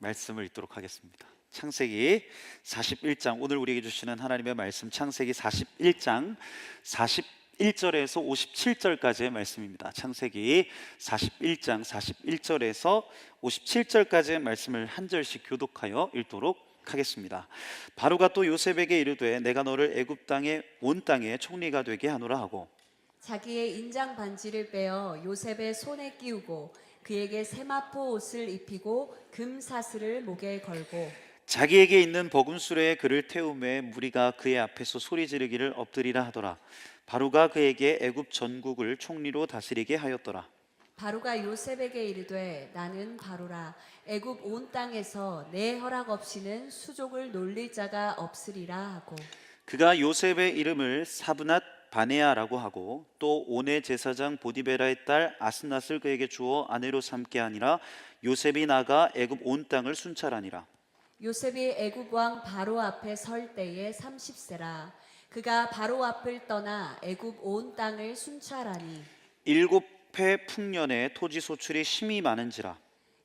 말씀을 읽도록 하겠습니다. 창세기 41장, 오늘 우리에게 주시는 하나님의 말씀, 창세기 41장 41절에서 57절까지의 말씀입니다. 창세기 41장 41절에서 57절까지의 말씀을 한 절씩 교독하여 읽도록 하겠습니다. 바로가 또 요셉에게 이르되 내가 너를 애굽 땅에 온 땅에 총리가 되게 하노라 하고, 자기의 인장 반지를 빼어 요셉의 손에 끼우고 그에게 세마포 옷을 입히고 금 사슬을 목에 걸고 자기에게 있는 버금수레에 그를 태우매 무리가 그의 앞에서 소리 지르기를 엎드리라 하더라. 바로가 그에게 애굽 전국을 총리로 다스리게 하였더라. 바로가 요셉에게 이르되 나는 바로라. 애굽 온 땅에서 내 허락 없이는 수족을 놀릴 자가 없으리라 하고, 그가 요셉의 이름을 사브낫 바네아라고 하고 또 온의 제사장 보디베라의 딸 아스낫을 그에게 주어 아내로 삼게 하니라. 요셉이 나가 애굽 온 땅을 순찰하니라. 요셉이 애굽 왕 바로 앞에 설 때에 30세라. 그가 바로 앞을 떠나 애굽 온 땅을 순찰하니 일곱 해 풍년에 토지 소출이 심히 많은지라.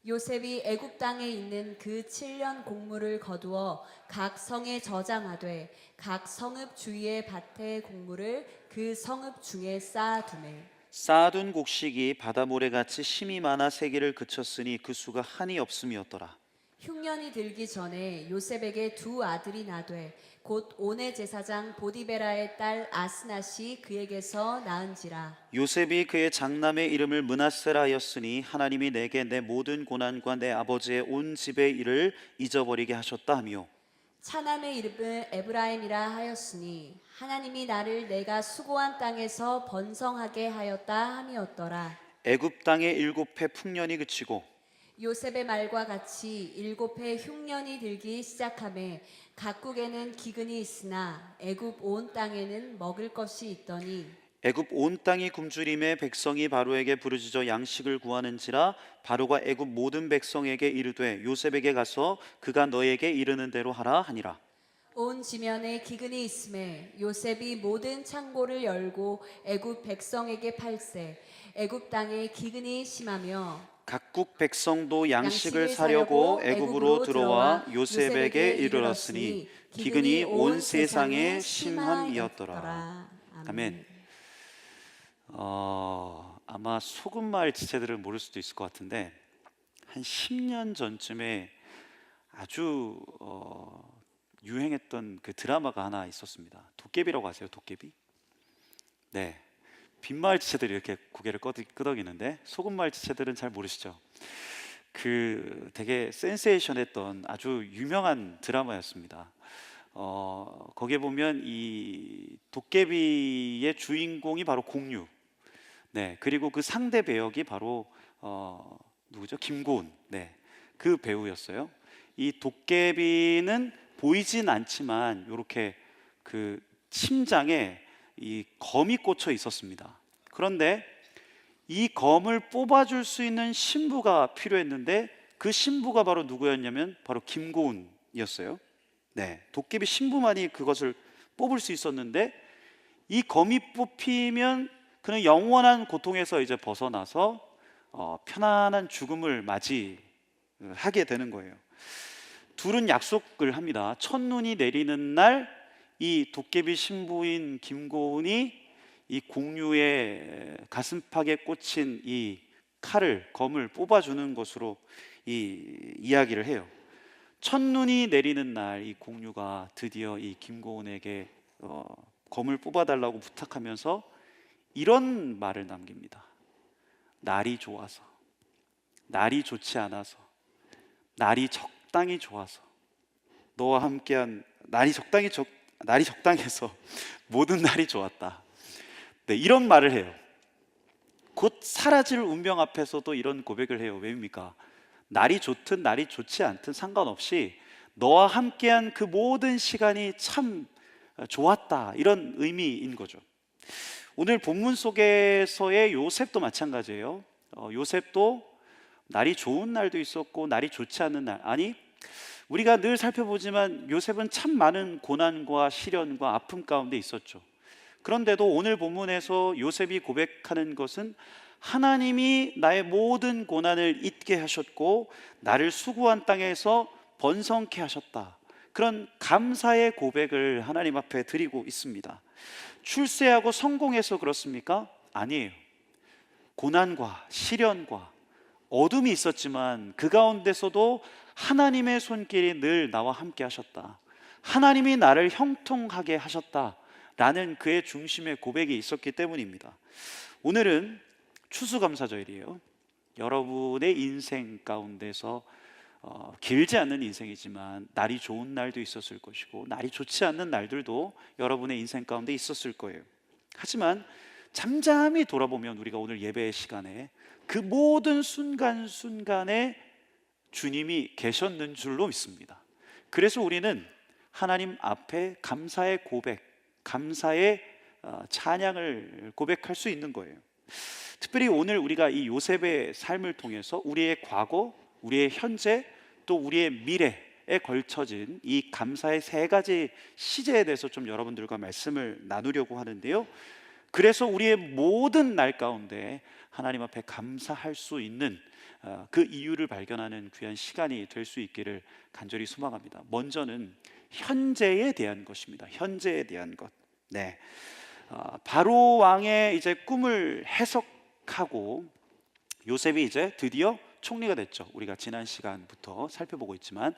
요셉이 애굽 땅에 있는 그 7년 곡물을 거두어 각 성에 저장하되 각 성읍 주위의 밭의 곡물을 그 성읍 중에 쌓아두매 쌓아둔 곡식이 바다 모래같이 심히 많아 세기를 그쳤으니 그 수가 한이 없음이었더라. 흉년이 들기 전에 요셉에게 두 아들이 나되 곧 온의 제사장 보디베라의 딸 아스낫이 그에게서 낳은지라. 요셉이 그의 장남의 이름을 므낫세라 하였으니 하나님이 내게 내 모든 고난과 내 아버지의 온 집의 일을 잊어버리게 하셨다 하며, 차남의 이름을 에브라임이라 하였으니 하나님이 나를 내가 수고한 땅에서 번성하게 하였다 함이었더라. 애굽 땅의 일곱 해 풍년이 그치고 요셉의 말과 같이 7해 흉년이 들기 시작하매 각국에는 기근이 있으나 애굽 온 땅에는 먹을 것이 있더니 애굽 온 땅이 굶주림에 백성이 바로에게 부르짖어 양식을 구하는지라. 바로가 애굽 모든 백성에게 이르되 요셉에게 가서 그가 너에게 이르는 대로 하라 하니라. 온 지면에 기근이 있음에 요셉이 모든 창고를 열고 애굽 백성에게 팔세. 애굽 땅에 기근이 심하며 각국 백성도 양식을 사려고 애굽으로 들어와 요셉에게 이르렀으니 기근이 온 세상에 심함이었더라. 아멘. 아마 소금마을 지체들은 모를 수도 있을 것 같은데 한 10년 전쯤에 아주 유행했던 그 드라마가 하나 있었습니다. 도깨비라고 아세요? 도깨비? 네. 빈마을 지체들이 이렇게 고개를 끄덕이는데 소금마을 지체들은 잘 모르시죠? 그 되게 센세이션했던 아주 유명한 드라마였습니다. 거기에 보면 이 도깨비의 주인공이 바로 공유, 네, 그리고 그 상대 배역이 바로 누구죠? 김고은, 네, 그 배우였어요. 이 도깨비는 보이진 않지만 이렇게 그 심장에 이 검이 꽂혀 있었습니다. 그런데 이 검을 뽑아줄 수 있는 신부가 필요했는데 그 신부가 바로 누구였냐면 바로 김고은이었어요. 네, 도깨비 신부만이 그것을 뽑을 수 있었는데 이 검이 뽑히면 그는 영원한 고통에서 이제 벗어나서 편안한 죽음을 맞이하게 되는 거예요. 둘은 약속을 합니다. 첫눈이 내리는 날 이 도깨비 신부인 김고은이 이 공유의 가슴팍에 꽂힌 이 검을 뽑아주는 것으로 이 이야기를 해요. 첫눈이 내리는 날 이 공유가 드디어 이 김고은에게 검을 뽑아달라고 부탁하면서 이런 말을 남깁니다. 날이 좋아서, 날이 좋지 않아서, 날이 적당히 좋아서, 너와 함께한 날이 적당해서 모든 날이 좋았다. 네, 이런 말을 해요. 곧 사라질 운명 앞에서도 이런 고백을 해요. 왜입니까? 날이 좋든 날이 좋지 않든 상관없이 너와 함께한 그 모든 시간이 참 좋았다, 이런 의미인 거죠. 오늘 본문 속에서의 요셉도 마찬가지예요. 요셉도 날이 좋은 날도 있었고 날이 좋지 않은 날, 아니 우리가 늘 살펴보지만 요셉은 참 많은 고난과 시련과 아픔 가운데 있었죠. 그런데도 오늘 본문에서 요셉이 고백하는 것은 하나님이 나의 모든 고난을 잊게 하셨고 나를 수고한 땅에서 번성케 하셨다. 그런 감사의 고백을 하나님 앞에 드리고 있습니다. 출세하고 성공해서 그렇습니까? 아니에요. 고난과 시련과 어둠이 있었지만 그 가운데서도 하나님의 손길이 늘 나와 함께 하셨다. 하나님이 나를 형통하게 하셨다라는 그의 중심의 고백이 있었기 때문입니다. 오늘은 추수감사절이에요. 여러분의 인생 가운데서 길지 않은 인생이지만 날이 좋은 날도 있었을 것이고 날이 좋지 않는 날들도 여러분의 인생 가운데 있었을 거예요. 하지만 잠잠히 돌아보면 우리가 오늘 예배의 시간에 그 모든 순간순간에 주님이 계셨는 줄로 믿습니다. 그래서 우리는 하나님 앞에 감사의 고백, 감사의 찬양을 고백할 수 있는 거예요. 특별히 오늘 우리가 이 요셉의 삶을 통해서 우리의 과거, 우리의 현재, 또 우리의 미래에 걸쳐진 이 감사의 세 가지 시제에 대해서 좀 여러분들과 말씀을 나누려고 하는데요. 그래서 우리의 모든 날 가운데 하나님 앞에 감사할 수 있는 그 이유를 발견하는 귀한 시간이 될 수 있기를 간절히 소망합니다. 먼저는 현재에 대한 것입니다. 현재에 대한 것. 네, 바로 왕의 이제 꿈을 해석하고 요셉이 이제 드디어 총리가 됐죠. 우리가 지난 시간부터 살펴보고 있지만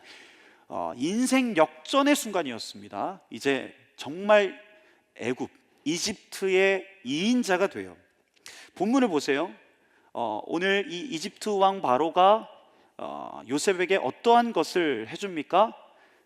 인생 역전의 순간이었습니다. 이제 정말 애굽, 이집트의 2인자가 돼요. 본문을 보세요. 오늘 이 이집트 왕 바로가 요셉에게 어떠한 것을 해줍니까?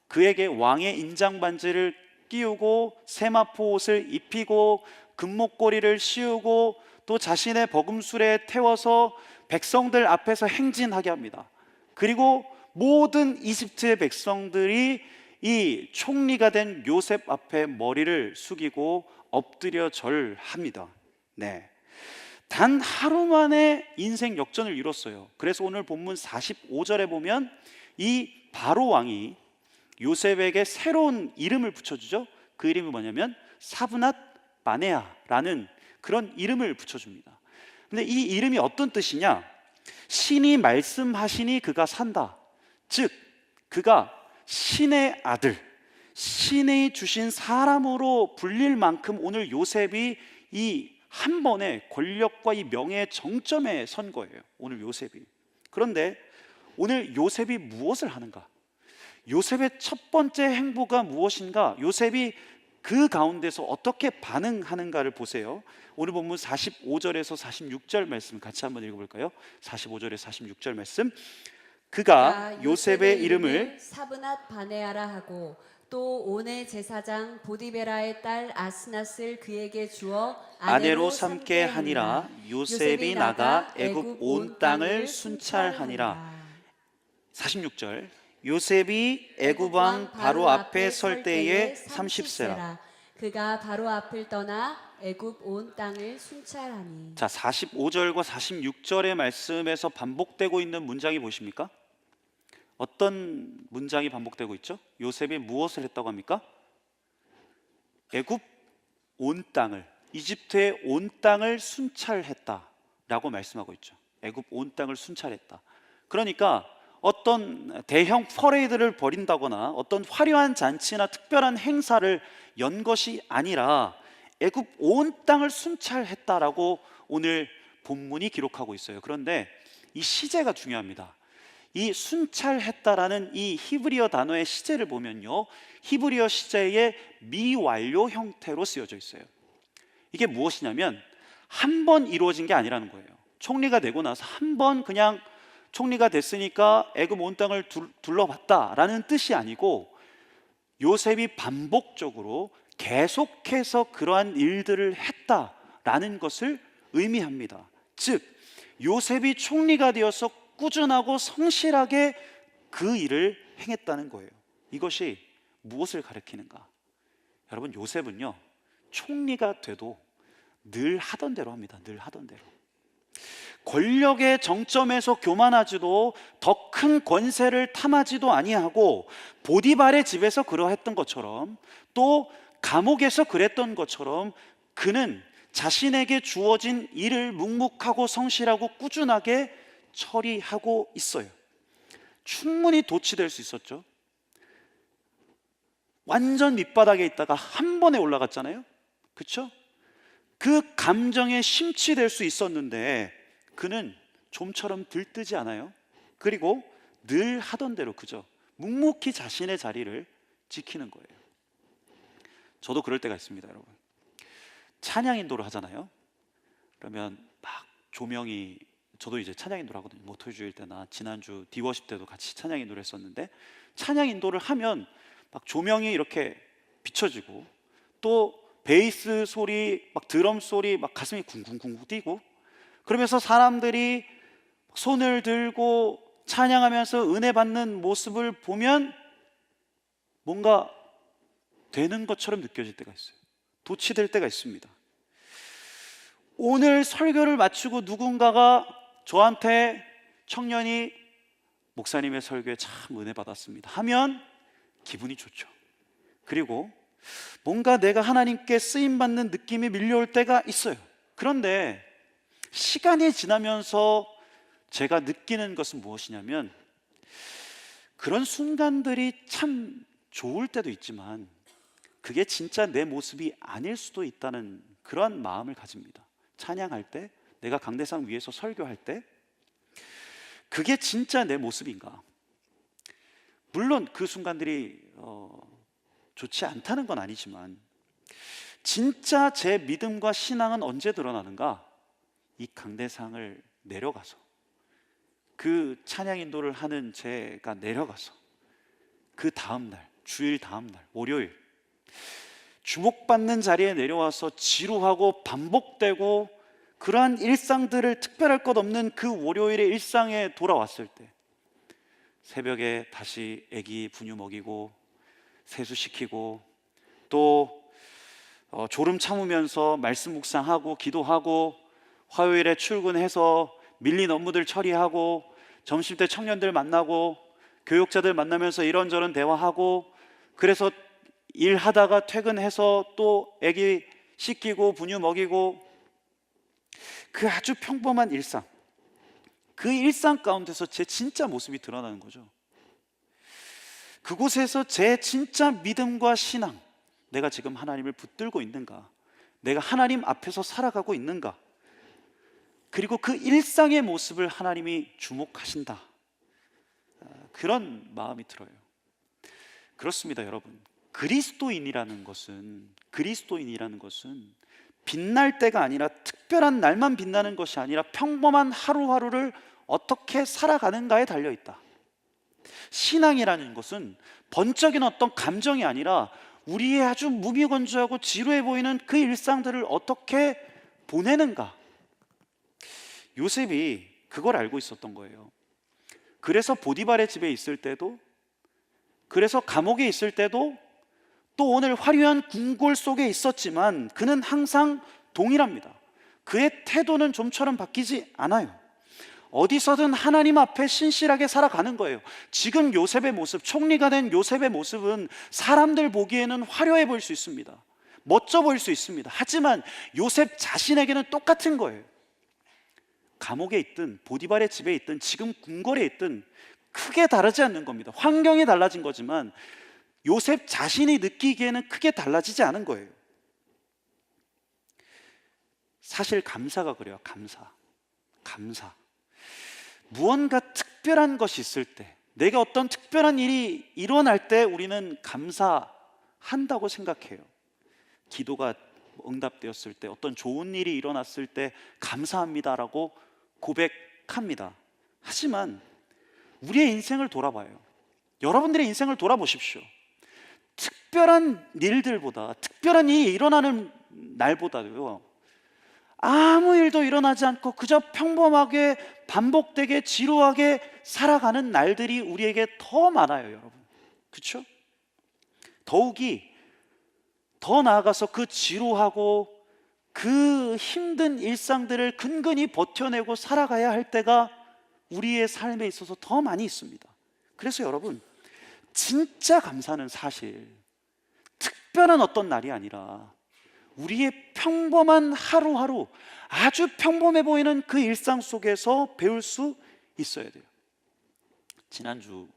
그에게 왕의 인장 반지를 끼우고 세마포 옷을 입히고 금목걸이를 씌우고 또 자신의 버금술에 태워서 백성들 앞에서 행진하게 합니다. 그리고 모든 이집트의 백성들이 이 총리가 된 요셉 앞에 머리를 숙이고 엎드려 절합니다. 네, 단 하루 만에 인생 역전을 이뤘어요. 그래서 오늘 본문 45절에 보면 이 바로 왕이 요셉에게 새로운 이름을 붙여주죠. 그 이름이 뭐냐면 사브낫 바네아라는 그런 이름을 붙여줍니다. 근데 이 이름이 어떤 뜻이냐? 신이 말씀하시니 그가 산다. 즉 그가 신의 아들, 신이 주신 사람으로 불릴 만큼 오늘 요셉이 이 한 번에 권력과 이 명예의 정점에 선 거예요. 오늘 요셉이. 그런데 오늘 요셉이 무엇을 하는가? 요셉의 첫 번째 행보가 무엇인가? 요셉이 그 가운데서 어떻게 반응하는가를 보세요. 오늘 본문 45절에서 46절 말씀 같이 한번 읽어볼까요? 45절에 46절 말씀. 그가 요셉의 이름을 사브낫 바네아라 하고 또 온의 제사장 보디베라의 딸 아스낫을 그에게 주어 아내로 삼게 하니라. 요셉이 나가 애굽 온 땅을 순찰하니라. 46절. 요셉이 애굽 왕 바로 앞에 설 때에 30세라. 그가 바로 앞을 떠나 애굽 온 땅을 순찰하니. 자, 45절과 46절의 말씀에서 반복되고 있는 문장이 보십니까? 어떤 문장이 반복되고 있죠? 요셉이 무엇을 했다고 합니까? 애굽 온 땅을, 이집트의 온 땅을 순찰했다라고 말씀하고 있죠. 애굽 온 땅을 순찰했다. 그러니까 어떤 대형 퍼레이드를 벌인다거나 어떤 화려한 잔치나 특별한 행사를 연 것이 아니라 애굽 온 땅을 순찰했다라고 오늘 본문이 기록하고 있어요. 그런데 이 시제가 중요합니다. 이 순찰했다라는 이 히브리어 단어의 시제를 보면요, 히브리어 시제의 미완료 형태로 쓰여져 있어요. 이게 무엇이냐면 한 번 이루어진 게 아니라는 거예요. 총리가 되고 나서 한 번 그냥 총리가 됐으니까 애굽 온 땅을 둘러봤다라는 뜻이 아니고 요셉이 반복적으로 계속해서 그러한 일들을 했다라는 것을 의미합니다. 즉 요셉이 총리가 되어서 꾸준하고 성실하게 그 일을 행했다는 거예요. 이것이 무엇을 가리키는가? 여러분, 요셉은요 총리가 돼도 늘 하던 대로 합니다. 늘 하던 대로. 권력의 정점에서 교만하지도 더 큰 권세를 탐하지도 아니하고 보디발의 집에서 그러했던 것처럼 또 감옥에서 그랬던 것처럼 그는 자신에게 주어진 일을 묵묵하고 성실하고 꾸준하게 처리하고 있어요. 충분히 도취될 수 있었죠. 완전 밑바닥에 있다가 한 번에 올라갔잖아요. 그렇죠? 그 감정에 심취될 수 있었는데 그는 좀처럼 들뜨지 않아요. 그리고 늘 하던 대로 그저 묵묵히 자신의 자리를 지키는 거예요. 저도 그럴 때가 있습니다, 여러분. 찬양 인도를 하잖아요. 그러면 막 조명이, 저도 이제 찬양 인도를 하거든요. 모토주일 때나 지난주 디워십 때도 같이 찬양 인도를 했었는데, 찬양 인도를 하면 막 조명이 이렇게 비춰지고 또 베이스 소리, 막 드럼 소리, 막 가슴이 쿵쿵쿵 뛰고, 그러면서 사람들이 손을 들고 찬양하면서 은혜 받는 모습을 보면 뭔가 되는 것처럼 느껴질 때가 있어요. 도취될 때가 있습니다. 오늘 설교를 마치고 누군가가 저한테, 청년이 목사님의 설교에 참 은혜 받았습니다 하면 기분이 좋죠. 그리고 뭔가 내가 하나님께 쓰임받는 느낌이 밀려올 때가 있어요. 그런데 시간이 지나면서 제가 느끼는 것은 무엇이냐면, 그런 순간들이 참 좋을 때도 있지만 그게 진짜 내 모습이 아닐 수도 있다는 그런 마음을 가집니다. 찬양할 때, 내가 강대상 위에서 설교할 때 그게 진짜 내 모습인가? 물론 그 순간들이 좋지 않다는 건 아니지만, 진짜 제 믿음과 신앙은 언제 드러나는가? 이 강대상을 내려가서, 그 찬양 인도를 하는 제가 내려가서 그 다음날, 주일 다음날 월요일 주목받는 자리에 내려와서 지루하고 반복되고 그러한 일상들을, 특별할 것 없는 그 월요일의 일상에 돌아왔을 때, 새벽에 다시 아기 분유 먹이고 세수시키고 또 졸음 참으면서 말씀 묵상하고 기도하고, 화요일에 출근해서 밀린 업무들 처리하고, 점심때 청년들 만나고 교육자들 만나면서 이런저런 대화하고, 그래서 일하다가 퇴근해서 또 아기 씻기고 분유 먹이고, 그 아주 평범한 일상, 그 일상 가운데서 제 진짜 모습이 드러나는 거죠. 그곳에서 제 진짜 믿음과 신앙, 내가 지금 하나님을 붙들고 있는가, 내가 하나님 앞에서 살아가고 있는가, 그리고 그 일상의 모습을 하나님이 주목하신다, 그런 마음이 들어요. 그렇습니다, 여러분. 그리스도인이라는 것은 빛날 때가 아니라, 특별한 날만 빛나는 것이 아니라 평범한 하루하루를 어떻게 살아가는가에 달려있다. 신앙이라는 것은 번쩍이는 어떤 감정이 아니라 우리의 아주 무미건조하고 지루해 보이는 그 일상들을 어떻게 보내는가. 요셉이 그걸 알고 있었던 거예요. 그래서 보디발의 집에 있을 때도, 그래서 감옥에 있을 때도, 또 오늘 화려한 궁궐 속에 있었지만 그는 항상 동일합니다. 그의 태도는 좀처럼 바뀌지 않아요. 어디서든 하나님 앞에 신실하게 살아가는 거예요. 지금 요셉의 모습, 총리가 된 요셉의 모습은 사람들 보기에는 화려해 보일 수 있습니다. 멋져 보일 수 있습니다. 하지만 요셉 자신에게는 똑같은 거예요. 감옥에 있든 보디발의 집에 있든 지금 궁궐에 있든 크게 다르지 않는 겁니다. 환경이 달라진 거지만 요셉 자신이 느끼기에는 크게 달라지지 않은 거예요. 사실 감사가 그래요. 감사. 무언가 특별한 것이 있을 때, 내가 어떤 특별한 일이 일어날 때 우리는 감사한다고 생각해요. 기도가 응답되었을 때, 어떤 좋은 일이 일어났을 때 감사합니다라고 고백합니다. 하지만 우리의 인생을 돌아봐요. 여러분들의 인생을 돌아보십시오. 특별한 일들보다, 특별한 일이 일어나는 날보다도요, 아무 일도 일어나지 않고 그저 평범하게 반복되게 지루하게 살아가는 날들이 우리에게 더 많아요, 여러분. 그렇죠? 더욱이 더 나아가서 그 지루하고 그 힘든 일상들을 근근히 버텨내고 살아가야 할 때가 우리의 삶에 있어서 더 많이 있습니다. 그래서 여러분, 진짜 감사는 사실 특별한 어떤 날이 아니라 우리의 평범한 하루하루, 아주 평범해 보이는 그 일상 속에서 배울 수 있어야 돼요. 지난주,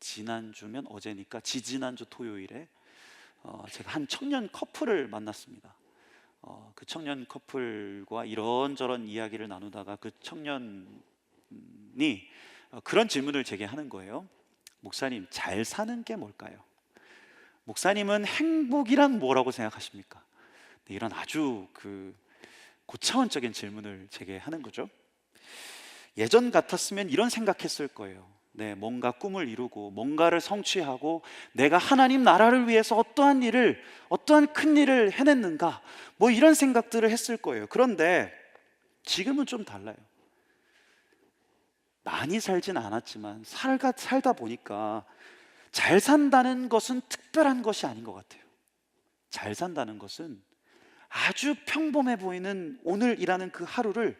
지난주면 어제니까 지지난주 토요일에 제가 한 청년 커플을 만났습니다. 그 청년 커플과 이런저런 이야기를 나누다가 그 청년이 그런 질문을 제게 하는 거예요. 목사님, 잘 사는 게 뭘까요? 목사님은 행복이란 뭐라고 생각하십니까? 이런 아주 고차원적인 질문을 제게 하는 거죠. 예전 같았으면 이런 생각했을 거예요. 뭔가 꿈을 이루고 뭔가를 성취하고 내가 하나님 나라를 위해서 어떠한 큰 일을 해냈는가, 뭐 이런 생각들을 했을 거예요. 그런데 지금은 좀 달라요. 많이 살진 않았지만 살다 보니까 잘 산다는 것은 특별한 것이 아닌 것 같아요. 잘 산다는 것은 아주 평범해 보이는 오늘이라는 그 하루를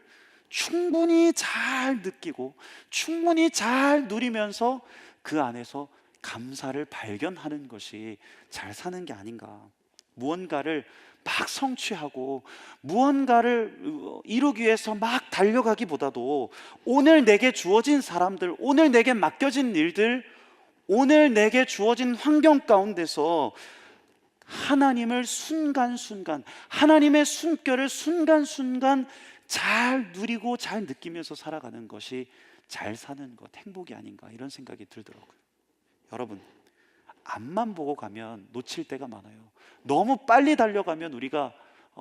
충분히 잘 느끼고 충분히 잘 누리면서 그 안에서 감사를 발견하는 것이 잘 사는 게 아닌가. 무언가를 막 성취하고 무언가를 이루기 위해서 막 달려가기보다도 오늘 내게 주어진 사람들, 오늘 내게 맡겨진 일들, 오늘 내게 주어진 환경 가운데서 하나님을 순간순간, 하나님의 숨결을 순간순간 잘 누리고 잘 느끼면서 살아가는 것이 잘 사는 것, 행복이 아닌가, 이런 생각이 들더라고요. 여러분, 앞만 보고 가면 놓칠 때가 많아요. 너무 빨리 달려가면 우리가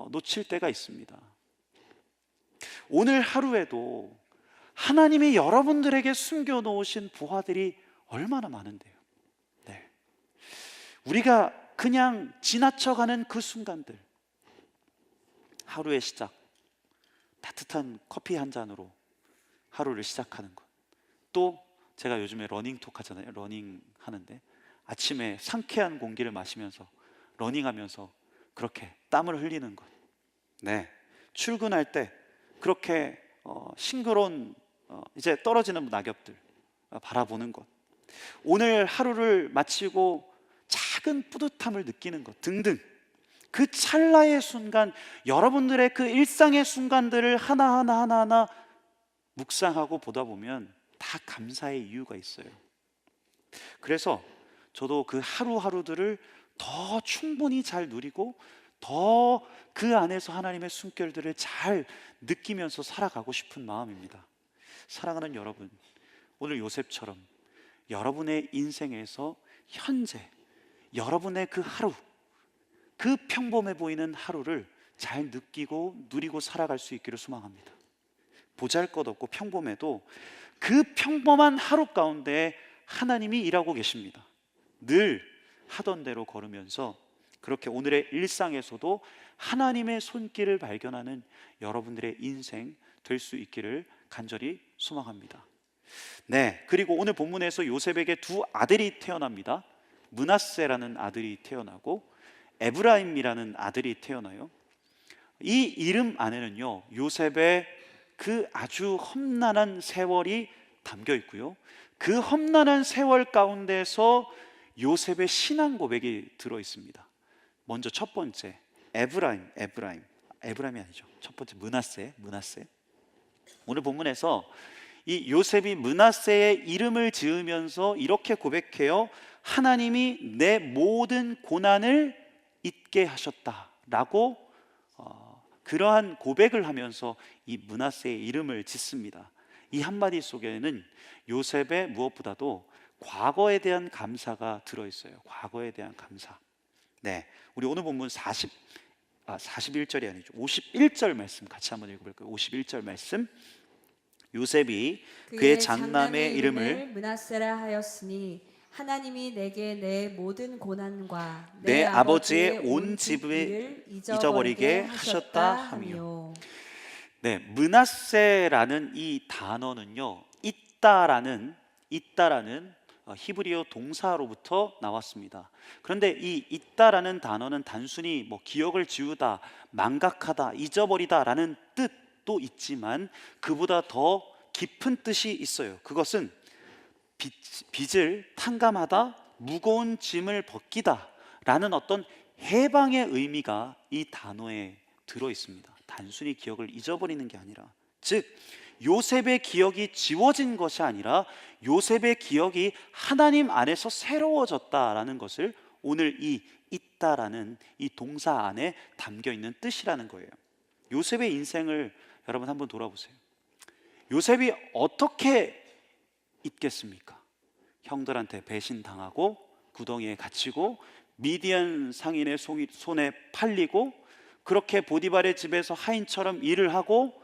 놓칠 때가 있습니다. 오늘 하루에도 하나님이 여러분들에게 숨겨놓으신 보화들이 얼마나 많은데요. 우리가 그냥 지나쳐가는 그 순간들, 하루의 시작, 따뜻한 커피 한 잔으로 하루를 시작하는 것. 또 제가 요즘에 러닝톡 하잖아요. 러닝 하는데 아침에 상쾌한 공기를 마시면서 러닝하면서 그렇게 땀을 흘리는 것. 출근할 때 그렇게 싱그러운 이제 떨어지는 낙엽들 바라보는 것. 오늘 하루를 마치고 작은 뿌듯함을 느끼는 것 등등, 그 찰나의 순간, 여러분들의 그 일상의 순간들을 하나하나 묵상하고 보다 보면 다 감사의 이유가 있어요. 그래서 저도 그 하루하루들을 더 충분히 잘 누리고 더 그 안에서 하나님의 숨결들을 잘 느끼면서 살아가고 싶은 마음입니다. 사랑하는 여러분, 오늘 요셉처럼 여러분의 인생에서 현재 여러분의 그 하루, 그 평범해 보이는 하루를 잘 느끼고 누리고 살아갈 수 있기를 소망합니다. 보잘것없고 평범해도 그 평범한 하루 가운데 하나님이 일하고 계십니다. 늘 하던 대로 걸으면서 그렇게 오늘의 일상에서도 하나님의 손길을 발견하는 여러분들의 인생 될 수 있기를 간절히 소망합니다. 그리고 오늘 본문에서 요셉에게 두 아들이 태어납니다. 므낫세라는 아들이 태어나고 에브라임이라는 아들이 태어나요. 이 이름 안에는요, 요셉의 그 아주 험난한 세월이 담겨 있고요, 그 험난한 세월 가운데서 요셉의 신앙 고백이 들어 있습니다. 먼저 첫 번째, 에브라임이 아니죠. 첫 번째 므낫세. 오늘 본문에서 이 요셉이 므낫세의 이름을 지으면서 이렇게 고백해요. 하나님이 내 모든 고난을 잊게 하셨다라고 그러한 고백을 하면서 이 므낫세의 이름을 짓습니다. 이 한마디 속에는 요셉의 무엇보다도 과거에 대한 감사가 들어있어요. 과거에 대한 감사. 우리 오늘 본문 41절이 아니죠. 51절 말씀 같이 한번 읽어볼까요? 51절 말씀. 요셉이 그의 장남의 이름을 므낫세라 하였으니 하나님이 내게 내 모든 고난과 내 아버지의 온 집을 잊어버리게 하셨다 하며. 므낫세라는 이 단어는요, 있다라는 히브리어 동사로부터 나왔습니다. 그런데 이 있다라는 단어는 단순히 기억을 지우다, 망각하다, 잊어버리다라는 뜻도 있지만 그보다 더 깊은 뜻이 있어요. 그것은 빚을 탕감하다, 무거운 짐을 벗기다 라는 어떤 해방의 의미가 이 단어에 들어 있습니다. 단순히 기억을 잊어버리는 게 아니라, 즉 요셉의 기억이 지워진 것이 아니라 요셉의 기억이 하나님 안에서 새로워졌다라는 것을 오늘 이 있다라는 이 동사 안에 담겨 있는 뜻이라는 거예요. 요셉의 인생을 여러분 한번 돌아보세요. 요셉이 어떻게 있겠습니까? 형들한테 배신당하고 구덩이에 갇히고 미디안 상인의 손에 팔리고, 그렇게 보디발의 집에서 하인처럼 일을 하고,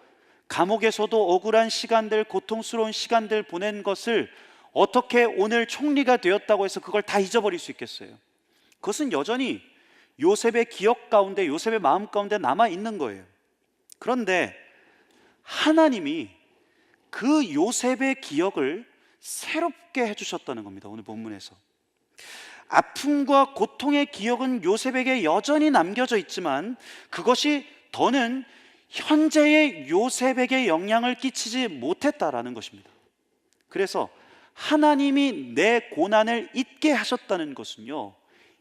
감옥에서도 억울한 시간들, 고통스러운 시간들 보낸 것을 어떻게 오늘 총리가 되었다고 해서 그걸 다 잊어버릴 수 있겠어요? 그것은 여전히 요셉의 기억 가운데, 요셉의 마음 가운데 남아 있는 거예요. 그런데 하나님이 그 요셉의 기억을 새롭게 해주셨다는 겁니다. 오늘 본문에서 아픔과 고통의 기억은 요셉에게 여전히 남겨져 있지만 그것이 더는 현재의 요셉에게 영향을 끼치지 못했다라는 것입니다. 그래서 하나님이 내 고난을 잊게 하셨다는 것은요,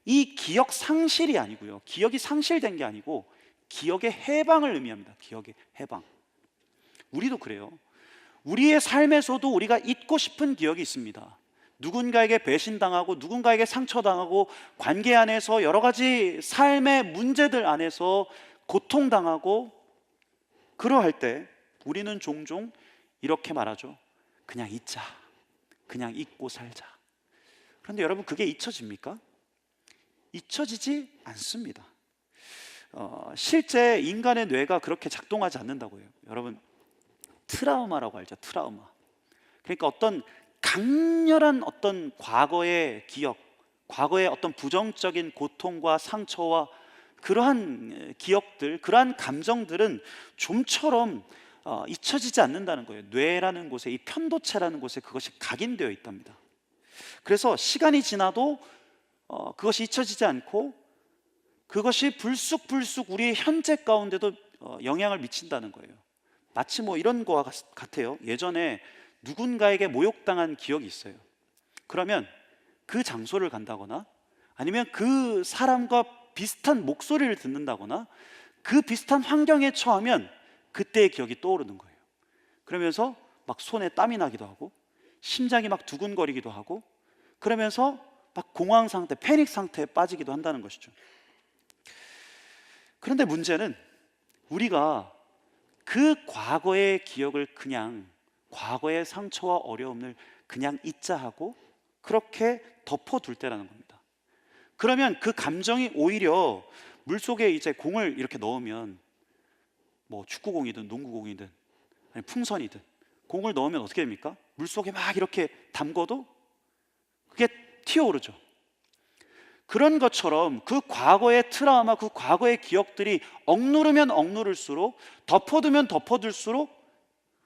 이 기억 상실이 아니고요, 기억이 상실된 게 아니고 기억의 해방을 의미합니다. 기억의 해방. 우리도 그래요. 우리의 삶에서도 우리가 잊고 싶은 기억이 있습니다. 누군가에게 배신당하고 누군가에게 상처당하고 관계 안에서 여러 가지 삶의 문제들 안에서 고통당하고, 그러할 때 우리는 종종 이렇게 말하죠. 그냥 잊자. 그냥 잊고 살자. 그런데 여러분, 그게 잊혀집니까? 잊혀지지 않습니다. 실제 인간의 뇌가 그렇게 작동하지 않는다고 해요. 여러분, 트라우마라고 알죠? 트라우마. 그러니까 어떤 강렬한 어떤 과거의 기억, 과거의 어떤 부정적인 고통과 상처와 그러한 기억들, 그러한 감정들은 좀처럼 잊혀지지 않는다는 거예요. 뇌라는 곳에, 이 편도체라는 곳에 그것이 각인되어 있답니다. 그래서 시간이 지나도 그것이 잊혀지지 않고 그것이 불쑥불쑥 우리의 현재 가운데도 영향을 미친다는 거예요. 마치 뭐 이런 거와 같아요. 예전에 누군가에게 모욕당한 기억이 있어요. 그러면 그 장소를 간다거나 아니면 그 사람과 비슷한 목소리를 듣는다거나 그 비슷한 환경에 처하면 그때의 기억이 떠오르는 거예요. 그러면서 막 손에 땀이 나기도 하고 심장이 막 두근거리기도 하고, 그러면서 막 공황 상태, 패닉 상태에 빠지기도 한다는 것이죠. 그런데 문제는 우리가 그 과거의 기억을, 그냥 과거의 상처와 어려움을 그냥 잊자 하고 그렇게 덮어둘 때라는 겁니다. 그러면 그 감정이 오히려 물속에 이제 공을 이렇게 넣으면, 뭐 축구공이든 농구공이든 아니 풍선이든 공을 넣으면 어떻게 됩니까? 물속에 막 이렇게 담궈도 그게 튀어오르죠. 그런 것처럼 그 과거의 트라우마, 그 과거의 기억들이 억누르면 억누를수록, 덮어두면 덮어둘수록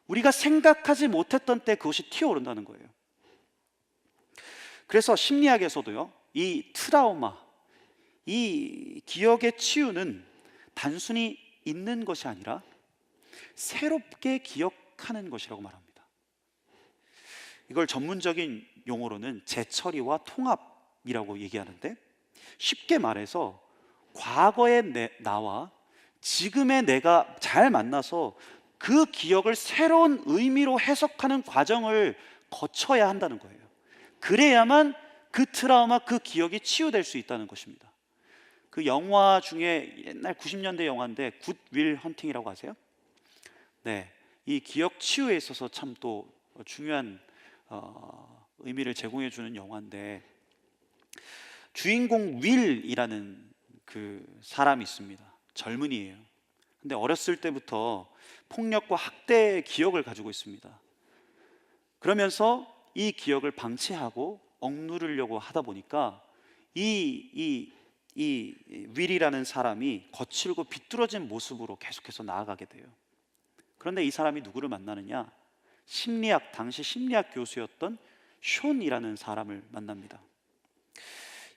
우리가 생각하지 못했던 때 그것이 튀어오른다는 거예요. 그래서 심리학에서도요, 이 트라우마, 이 기억의 치유는 단순히 잊는 것이 아니라 새롭게 기억하는 것이라고 말합니다. 이걸 전문적인 용어로는 재처리와 통합이라고 얘기하는데, 쉽게 말해서 과거의 나와 지금의 내가 잘 만나서 그 기억을 새로운 의미로 해석하는 과정을 거쳐야 한다는 거예요. 그래야만 그 트라우마, 그 기억이 치유될 수 있다는 것입니다. 그 영화 중에 옛날 90년대 영화인데 굿 윌 헌팅이라고 아세요? 네, 이 기억 치유에 있어서 참 또 중요한 의미를 제공해 주는 영화인데, 주인공 윌이라는 그 사람이 있습니다. 젊은이에요. 근데 어렸을 때부터 폭력과 학대의 기억을 가지고 있습니다. 그러면서 이 기억을 방치하고 억누르려고 하다 보니까 이 윌이라는 사람이 거칠고 비뚤어진 모습으로 계속해서 나아가게 돼요. 그런데 이 사람이 누구를 만나느냐? 당시 심리학 교수였던 숀이라는 사람을 만납니다.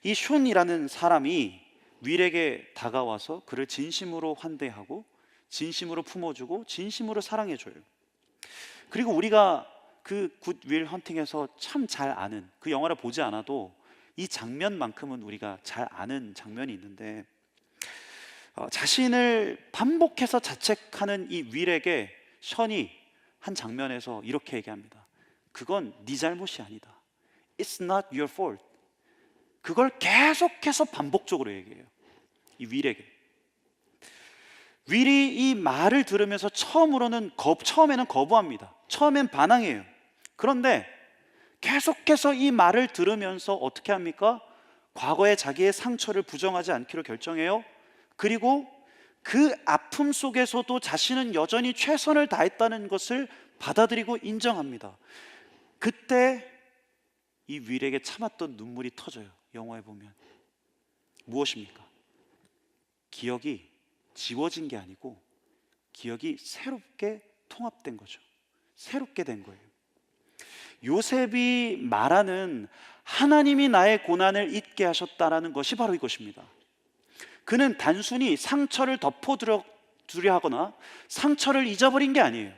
이 숀이라는 사람이 윌에게 다가와서 그를 진심으로 환대하고 진심으로 품어주고 진심으로 사랑해줘요. 그리고 우리가 그 굿 윌 헌팅에서 참 잘 아는, 그 영화를 보지 않아도 이 장면만큼은 우리가 잘 아는 장면이 있는데, 자신을 반복해서 자책하는 이 윌에게 션이 한 장면에서 이렇게 얘기합니다. 그건 네 잘못이 아니다. It's not your fault. 그걸 계속해서 반복적으로 얘기해요. 이 윌에게. 윌이 이 말을 들으면서 처음에는 거부합니다. 처음엔 반항해요. 그런데 계속해서 이 말을 들으면서 어떻게 합니까? 과거의 자기의 상처를 부정하지 않기로 결정해요. 그리고 그 아픔 속에서도 자신은 여전히 최선을 다했다는 것을 받아들이고 인정합니다. 그때 이 윌에게 참았던 눈물이 터져요. 영화에 보면. 무엇입니까? 기억이 지워진 게 아니고 기억이 새롭게 통합된 거죠. 새롭게 된 거예요. 요셉이 말하는 하나님이 나의 고난을 잊게 하셨다라는 것이 바로 이것입니다. 그는 단순히 상처를 덮어두려 하거나 상처를 잊어버린 게 아니에요.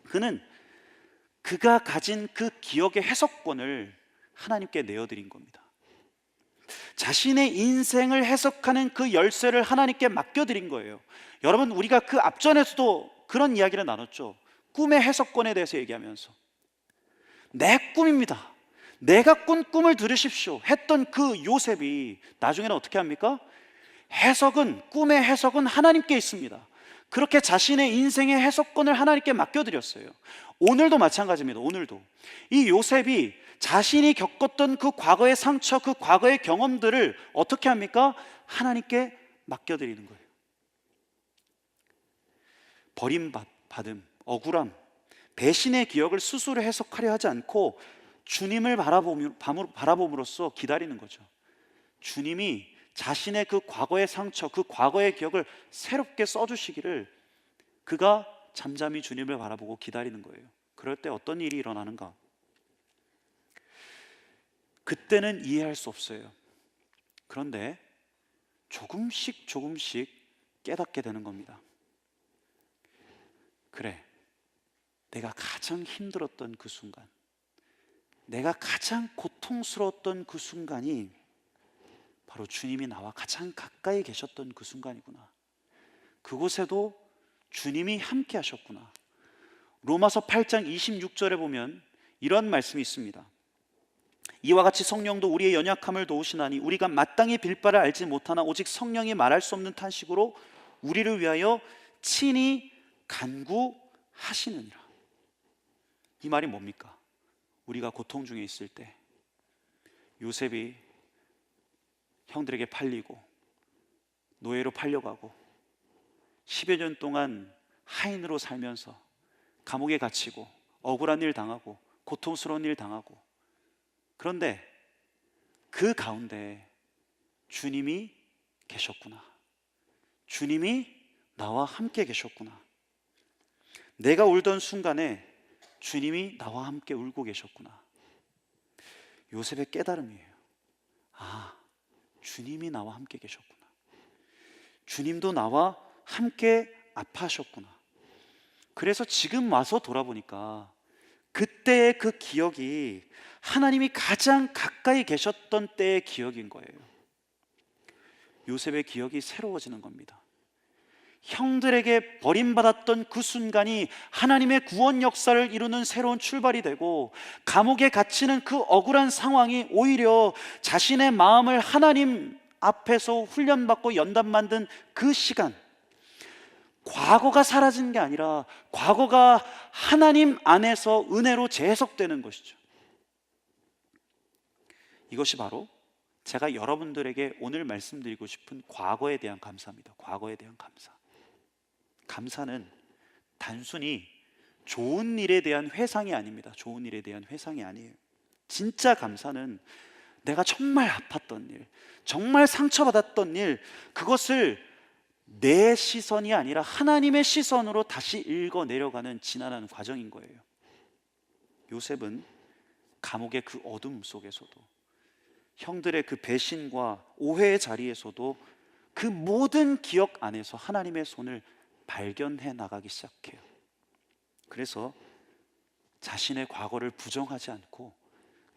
그는 그가 가진 그 기억의 해석권을 하나님께 내어드린 겁니다. 자신의 인생을 해석하는 그 열쇠를 하나님께 맡겨드린 거예요. 여러분, 우리가 그 앞전에서도 그런 이야기를 나눴죠. 꿈의 해석권에 대해서 얘기하면서 내 꿈입니다, 내가 꾼 꿈을 들으십시오 했던 그 요셉이 나중에는 어떻게 합니까? 꿈의 해석은 하나님께 있습니다. 그렇게 자신의 인생의 해석권을 하나님께 맡겨드렸어요. 오늘도 마찬가지입니다. 오늘도 이 요셉이 자신이 겪었던 그 과거의 상처, 그 과거의 경험들을 어떻게 합니까? 하나님께 맡겨드리는 거예요. 버림받음, 억울함, 배신의 기억을 스스로 해석하려 하지 않고 주님을 바라봄으로써 기다리는 거죠. 주님이 자신의 그 과거의 상처, 그 과거의 기억을 새롭게 써주시기를 그가 잠잠히 주님을 바라보고 기다리는 거예요. 그럴 때 어떤 일이 일어나는가? 그때는 이해할 수 없어요. 그런데 조금씩 깨닫게 되는 겁니다. 그래, 내가 가장 힘들었던 그 순간, 내가 가장 고통스러웠던 그 순간이 바로 주님이 나와 가장 가까이 계셨던 그 순간이구나. 그곳에도 주님이 함께 하셨구나. 로마서 8장 26절에 보면 이런 말씀이 있습니다. 이와 같이 성령도 우리의 연약함을 도우시나니 우리가 마땅히 빌 바를 알지 못하나 오직 성령이 말할 수 없는 탄식으로 우리를 위하여 친히 간구하시느니라. 이 말이 뭡니까? 우리가 고통 중에 있을 때 요셉이 형들에게 팔리고 노예로 팔려가고 10여 년 동안 하인으로 살면서 감옥에 갇히고 억울한 일 당하고 고통스러운 일 당하고, 그런데 그 가운데 주님이 계셨구나. 주님이 나와 함께 계셨구나. 내가 울던 순간에 주님이 나와 함께 울고 계셨구나. 요셉의 깨달음이에요. 아, 주님이 나와 함께 계셨구나. 주님도 나와 함께 아파하셨구나. 그래서 지금 와서 돌아보니까 그때의 그 기억이 하나님이 가장 가까이 계셨던 때의 기억인 거예요. 요셉의 기억이 새로워지는 겁니다. 형들에게 버림받았던 그 순간이 하나님의 구원 역사를 이루는 새로운 출발이 되고, 감옥에 갇히는 그 억울한 상황이 오히려 자신의 마음을 하나님 앞에서 훈련받고 연단 만든 그 시간, 과거가 사라진 게 아니라 과거가 하나님 안에서 은혜로 재해석되는 것이죠. 이것이 바로 제가 여러분들에게 오늘 말씀드리고 싶은 과거에 대한 감사입니다. 과거에 대한 감사. 감사는 단순히 좋은 일에 대한 회상이 아닙니다. 좋은 일에 대한 회상이 아니에요. 진짜 감사는 내가 정말 아팠던 일, 정말 상처받았던 일, 그것을 내 시선이 아니라 하나님의 시선으로 다시 읽어 내려가는 지난한 과정인 거예요. 요셉은 감옥의 그 어둠 속에서도, 형들의 그 배신과 오해의 자리에서도 그 모든 기억 안에서 하나님의 손을 발견해 나가기 시작해요. 그래서 자신의 과거를 부정하지 않고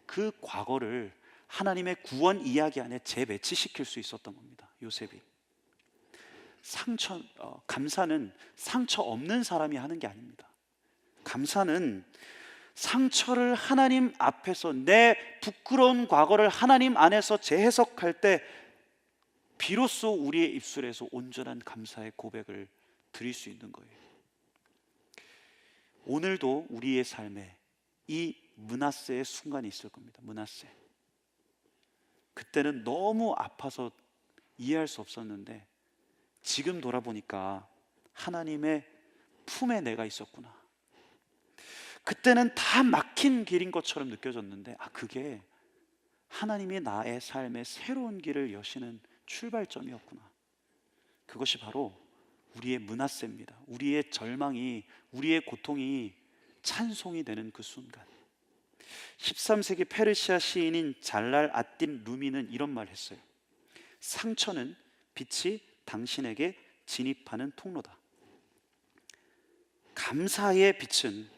그 과거를 하나님의 구원 이야기 안에 재매치시킬 수 있었던 겁니다. 요셉이. 감사는 상처 없는 사람이 하는 게 아닙니다. 감사는 상처를 하나님 앞에서, 내 부끄러운 과거를 하나님 안에서 재해석할 때 비로소 우리의 입술에서 온전한 감사의 고백을 드릴 수 있는 거예요. 오늘도 우리의 삶에 이 므낫세의 순간이 있을 겁니다. 므낫세. 그때는 너무 아파서 이해할 수 없었는데 지금 돌아보니까 하나님의 품에 내가 있었구나. 그때는 다 막힌 길인 것처럼 느껴졌는데 그게 하나님이 나의 삶에 새로운 길을 여시는 출발점이었구나. 그것이 바로 우리의 므낫세입니다. 우리의 절망이, 우리의 고통이 찬송이 되는 그 순간. 13세기 페르시아 시인인 잘랄 아딘 루미는 이런 말을 했어요. 상처는 빛이 당신에게 진입하는 통로다. 감사의 빛은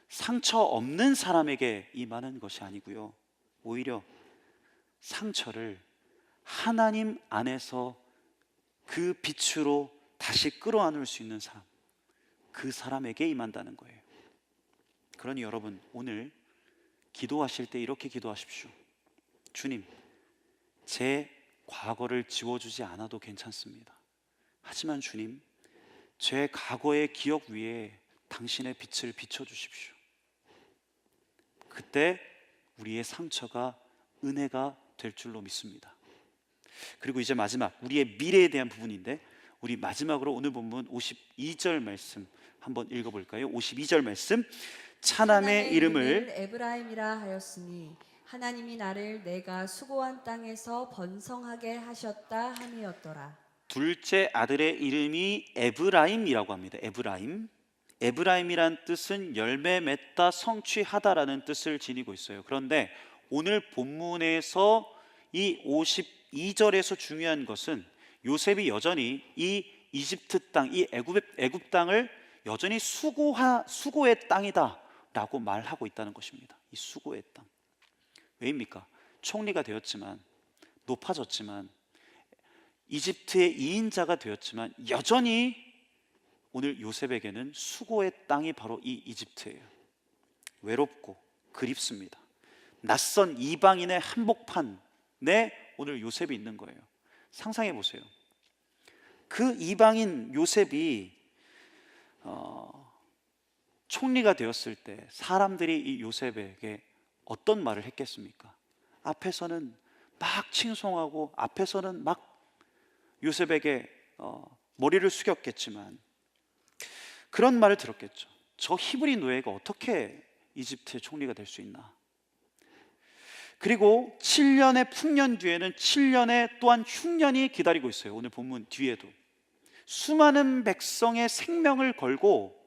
상처 없는 사람에게 임하는 것이 아니고요, 오히려 상처를 하나님 안에서 그 빛으로 다시 끌어안을 수 있는 사람, 그 사람에게 임한다는 거예요. 그러니 여러분, 오늘 기도하실 때 이렇게 기도하십시오. 주님, 제 과거를 지워주지 않아도 괜찮습니다. 하지만 주님, 제 과거의 기억 위에 당신의 빛을 비춰주십시오. 그때 우리의 상처가 은혜가 될 줄로 믿습니다. 그리고 이제 마지막, 우리의 미래에 대한 부분인데, 우리 마지막으로 오늘 본문 52절 말씀 한번 읽어볼까요? 52절 말씀. 차남의 이름을 에브라임이라 하였으니 하나님이 나를 내가 수고한 땅에서 번성하게 하셨다 함이었더라. 둘째 아들의 이름이 에브라임이라고 합니다. 에브라임이란 뜻은 열매 맺다, 성취하다라는 뜻을 지니고 있어요. 그런데 오늘 본문에서 이 52절에서 중요한 것은 요셉이 여전히 이 이집트 땅, 이 애굽 땅을 여전히 수고의 땅이다 라고 말하고 있다는 것입니다. 이 수고의 땅. 왜입니까? 총리가 되었지만, 높아졌지만, 이집트의 2인자가 되었지만 여전히 오늘 요셉에게는 수고의 땅이 바로 이 이집트예요. 외롭고 그립습니다. 낯선 이방인의 한복판에 오늘 요셉이 있는 거예요. 상상해 보세요. 그 이방인 요셉이 총리가 되었을 때 사람들이 이 요셉에게 어떤 말을 했겠습니까? 앞에서는 막 칭송하고 앞에서는 막 요셉에게 머리를 숙였겠지만 그런 말을 들었겠죠. 저 히브리 노예가 어떻게 이집트의 총리가 될 수 있나? 그리고 7년의 풍년 뒤에는 7년의 또한 흉년이 기다리고 있어요. 오늘 본문 뒤에도 수많은 백성의 생명을 걸고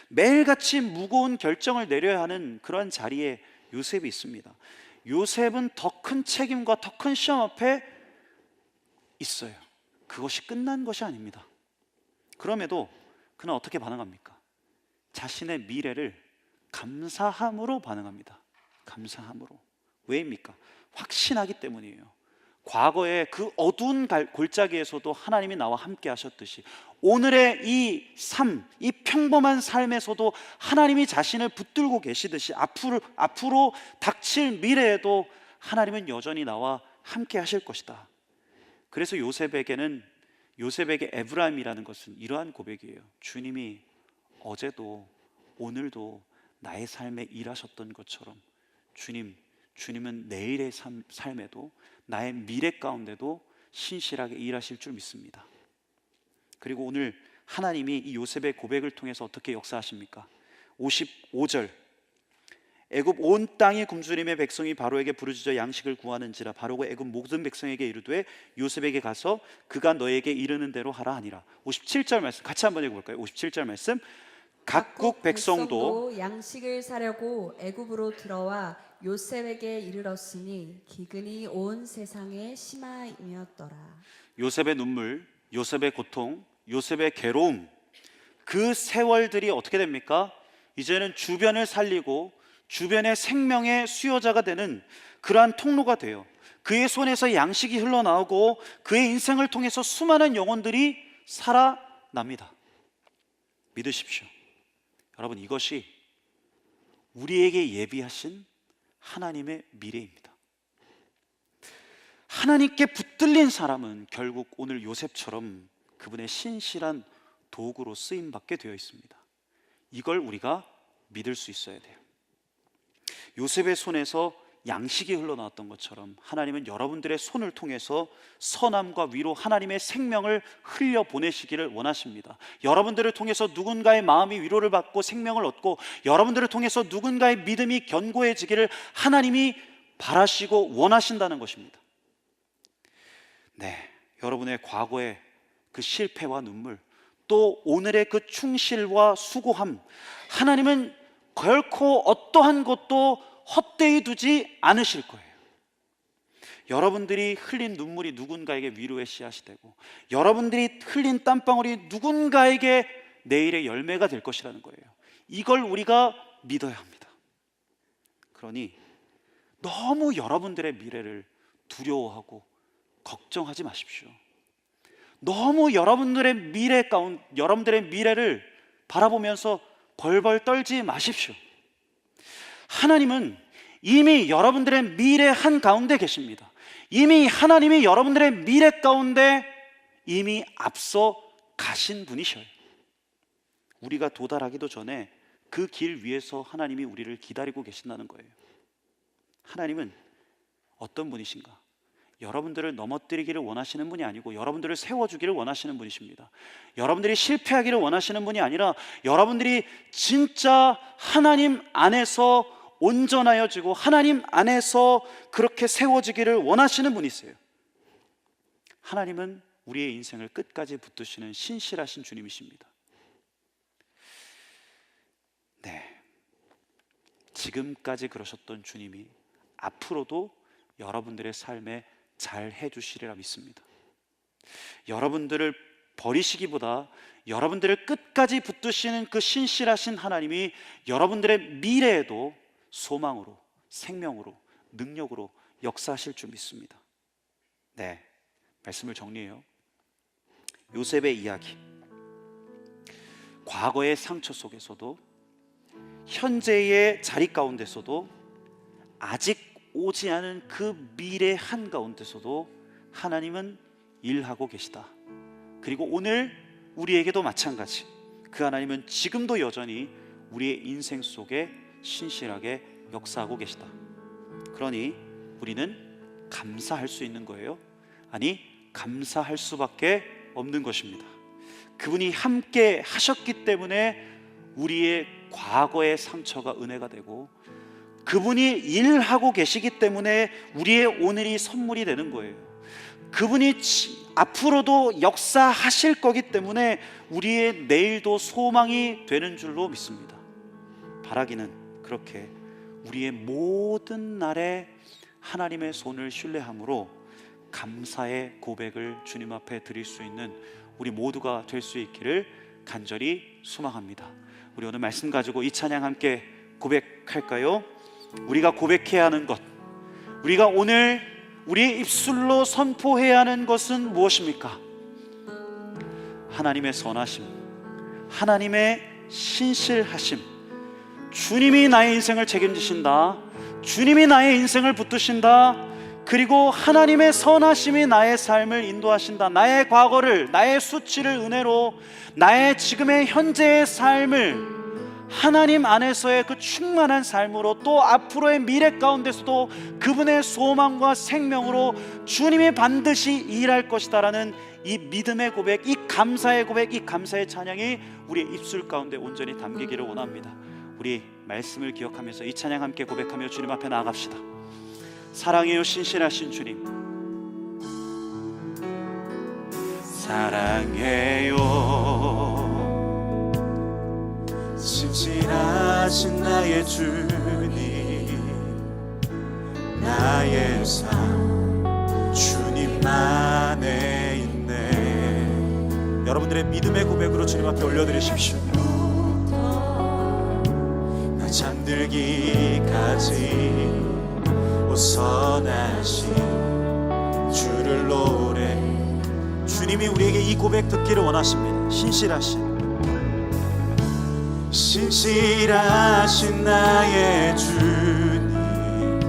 매일같이 무거운 결정을 내려야 하는 그런 자리에 요셉이 있습니다. 요셉은 더 큰 책임과 더 큰 시험 앞에 있어요. 그것이 끝난 것이 아닙니다. 그럼에도 그는 어떻게 반응합니까? 자신의 미래를 감사함으로 반응합니다. 감사함으로. 왜입니까? 확신하기 때문이에요. 과거의 그 어두운 골짜기에서도 하나님이 나와 함께 하셨듯이 오늘의 이 삶, 이 평범한 삶에서도 하나님이 자신을 붙들고 계시듯이 앞으로 닥칠 미래에도 하나님은 여전히 나와 함께 하실 것이다. 그래서 요셉에게 에브라임이라는 것은 이러한 고백이에요. 주님이 어제도 오늘도 나의 삶에 일하셨던 것처럼 주님은 내일의 삶에도 나의 미래 가운데도 신실하게 일하실 줄 믿습니다. 그리고 오늘 하나님이 이 요셉의 고백을 통해서 어떻게 역사하십니까? 55절. 애굽 온 땅이 굶주림에 백성이 바로에게 부르짖어 양식을 구하는지라 바로가 애굽 모든 백성에게 이르되 요셉에게 가서 그가 너에게 이르는 대로 하라 하니라. 57절 말씀 같이 한번 읽어볼까요? 57절 말씀. 각국 백성도 양식을 사려고 애굽으로 들어와 요셉에게 이르렀으니 기근이 온 세상에 심하이었더라. 요셉의 눈물, 요셉의 고통, 요셉의 괴로움, 그 세월들이 어떻게 됩니까? 이제는 주변을 살리고 주변의 생명의 수요자가 되는 그러한 통로가 돼요. 그의 손에서 양식이 흘러나오고 그의 인생을 통해서 수많은 영혼들이 살아납니다. 믿으십시오. 여러분, 이것이 우리에게 예비하신 하나님의 미래입니다. 하나님께 붙들린 사람은 결국 오늘 요셉처럼 그분의 신실한 도구로 쓰임받게 되어 있습니다. 이걸 우리가 믿을 수 있어야 돼요. 요셉의 손에서 양식이 흘러나왔던 것처럼 하나님은 여러분들의 손을 통해서 선함과 위로, 하나님의 생명을 흘려보내시기를 원하십니다. 여러분들을 통해서 누군가의 마음이 위로를 받고 생명을 얻고, 여러분들을 통해서 누군가의 믿음이 견고해지기를 하나님이 바라시고 원하신다는 것입니다. 네, 여러분의 과거의 그 실패와 눈물, 또 오늘의 그 충실과 수고함, 하나님은 결코 어떠한 것도 헛되이 두지 않으실 거예요. 여러분들이 흘린 눈물이 누군가에게 위로의 씨앗이 되고, 여러분들이 흘린 땀방울이 누군가에게 내일의 열매가 될 것이라는 거예요. 이걸 우리가 믿어야 합니다. 그러니 너무 여러분들의 미래를 두려워하고 걱정하지 마십시오. 너무 여러분들의 미래를 바라보면서 벌벌 떨지 마십시오. 하나님은 이미 여러분들의 미래 한가운데 계십니다. 이미 하나님이 여러분들의 미래 가운데 이미 앞서 가신 분이셔요. 우리가 도달하기도 전에 그 길 위에서 하나님이 우리를 기다리고 계신다는 거예요. 하나님은 어떤 분이신가? 여러분들을 넘어뜨리기를 원하시는 분이 아니고 여러분들을 세워주기를 원하시는 분이십니다. 여러분들이 실패하기를 원하시는 분이 아니라 여러분들이 진짜 하나님 안에서 온전하여지고 하나님 안에서 그렇게 세워지기를 원하시는 분이세요. 하나님은 우리의 인생을 끝까지 붙드시는 신실하신 주님이십니다. 네, 지금까지 그러셨던 주님이 앞으로도 여러분들의 삶에 잘 해주시리라 믿습니다. 여러분들을 버리시기보다 여러분들을 끝까지 붙드시는 그 신실하신 하나님이 여러분들의 미래에도 소망으로, 생명으로, 능력으로 역사하실 줄 믿습니다. 네, 말씀을 정리해요. 요셉의 이야기, 과거의 상처 속에서도, 현재의 자리 가운데서도, 아직 오지 않은 그 미래 한가운데서도 하나님은 일하고 계시다. 그리고 오늘 우리에게도 마찬가지, 그 하나님은 지금도 여전히 우리의 인생 속에 신실하게 역사하고 계시다. 그러니 우리는 감사할 수 있는 거예요. 아니, 감사할 수밖에 없는 것입니다. 그분이 함께 하셨기 때문에 우리의 과거의 상처가 은혜가 되고, 그분이 일하고 계시기 때문에 우리의 오늘이 선물이 되는 거예요. 그분이 앞으로도 역사하실 거기 때문에 우리의 내일도 소망이 되는 줄로 믿습니다. 바라기는 그렇게 우리의 모든 날에 하나님의 손을 신뢰함으로 감사의 고백을 주님 앞에 드릴 수 있는 우리 모두가 될 수 있기를 간절히 소망합니다. 우리 오늘 말씀 가지고 이 찬양 함께 고백할까요? 우리가 고백해야 하는 것, 우리가 오늘 우리의 입술로 선포해야 하는 것은 무엇입니까? 하나님의 선하심, 하나님의 신실하심, 주님이 나의 인생을 책임지신다, 주님이 나의 인생을 붙드신다, 그리고 하나님의 선하심이 나의 삶을 인도하신다. 나의 과거를, 나의 수치를 은혜로, 나의 지금의 현재의 삶을 하나님 안에서의 그 충만한 삶으로, 또 앞으로의 미래 가운데서도 그분의 소망과 생명으로 주님이 반드시 일할 것이다라는 이 믿음의 고백, 이 감사의 고백, 이 감사의 찬양이 우리의 입술 가운데 온전히 담기기를 원합니다. 우리 말씀을 기억하면서 이 찬양 함께 고백하며 주님 앞에 나아갑시다. 사랑해요 신실하신 주님, 사랑해요 신실하신 나의 주님, 나의 삶 주님 안에 있네. 여러분들의 믿음의 고백으로 주님 앞에 올려드리십시오. 나 잠들기까지 선하신 주를 노래, 주님 주님이 우리에게 이 고백 듣기를 원하십니다. 신실하신 나의 주님,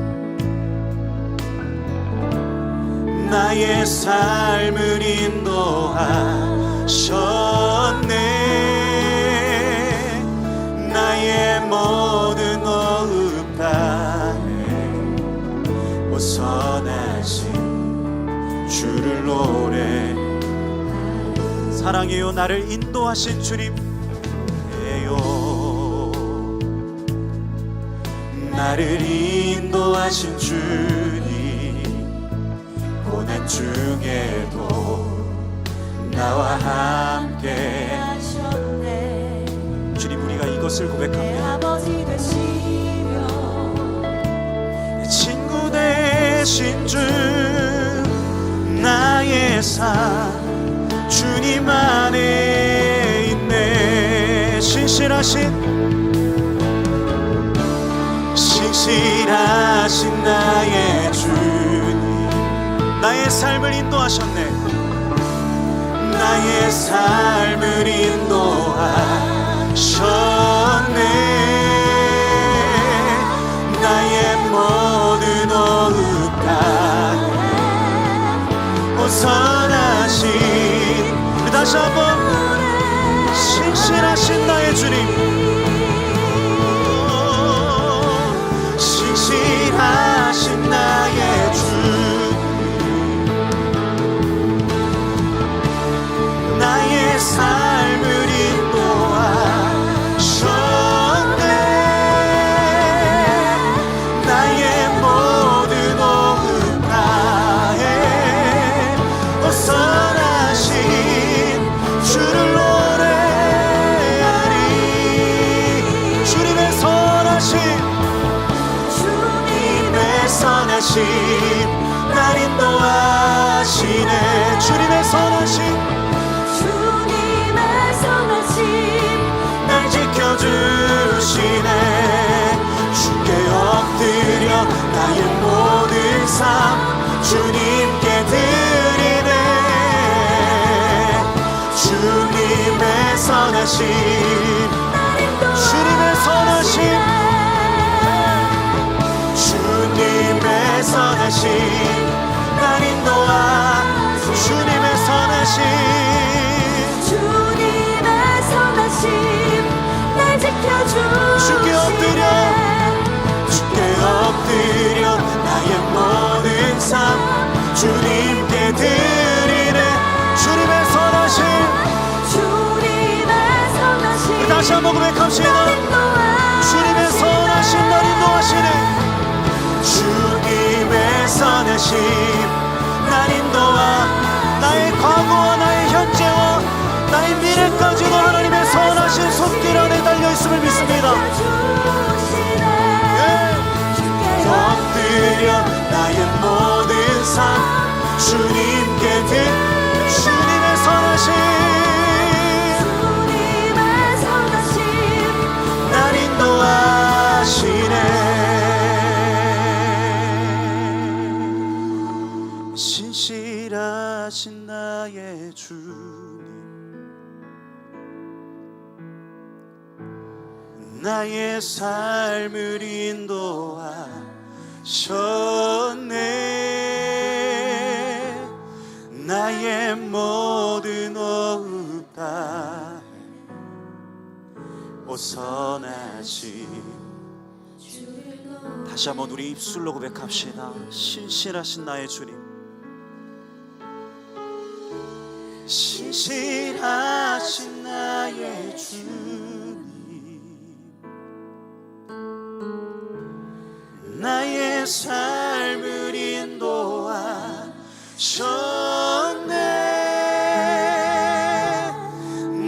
나의 삶을 인도하셨네. 나의 모든 호흡 다해 오선하신 주를 노래. 사랑해요. 나를 인도하신 주님, 나를 인도하신 주님, 고난 중에도 나와 함께 하셨네. 주님, 우리가 이것을 고백합니다. 아버지 되시며 친구 되신 주, 나의 삶 주님 안에 있네. 신실하신 나의 주님, 나의 삶을 인도하셨네. 나의 삶을 인도하셨네. 나의 모든 호흡 다해 오선하신, 다시 한번, 신실하신 나의 주님, 신실하신 나의 주님, 나의 삶을 인도하셨네. 나의 모든 호흡 다해 오선하신 주를 노래하리. 주님의 선하신, 날 인도하시네. 주님의 선하심, 날 지켜주시네. 주께 엎드려 나의 모든 삶 주님께 드리네. 주님의 선하심, 주님의 선하심, 주님의 선하심, 날 인도하. 주님의 선하심, 주님의 선하심, 날 지켜주시네. 주께 엎드려 나의 모든 삶 주님께 드리네. 주님의 선하심, 우리 다시 한번 고백합시다. 주님의 선하심, 날 인도하시네. 주님의 선하심, 날 인도하. 나의 과거와 나의 현재와 나의 미래까지도 하나님의 선하신 손길 안에 달려있음을 믿습니다. 엎드려 나의 모든 삶 주님께 주님의 선하심, 날 인도하시네. 신실하신 나의 주님, 나의 삶을 인도하셨네. 나의 모든 호흡 다 오선하신. 다시 한번 우리 입술로 고백합시다. 신실하신 나의 주님, 신실하신 나의 주님, 나의 삶을 인도하셨네.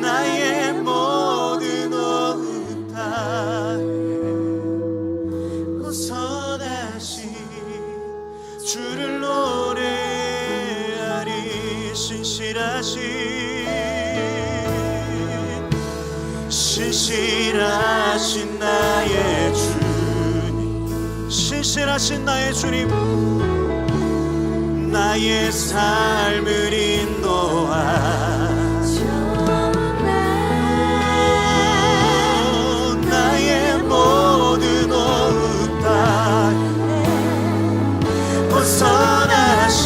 나의 모든 호흡 다해 오선하신 주를 노래하리. 신실하신 나의 주님, 신실하신 나의 주님, 나의 삶을 인도하시고 나의 모든 오후 땅에 벗어나신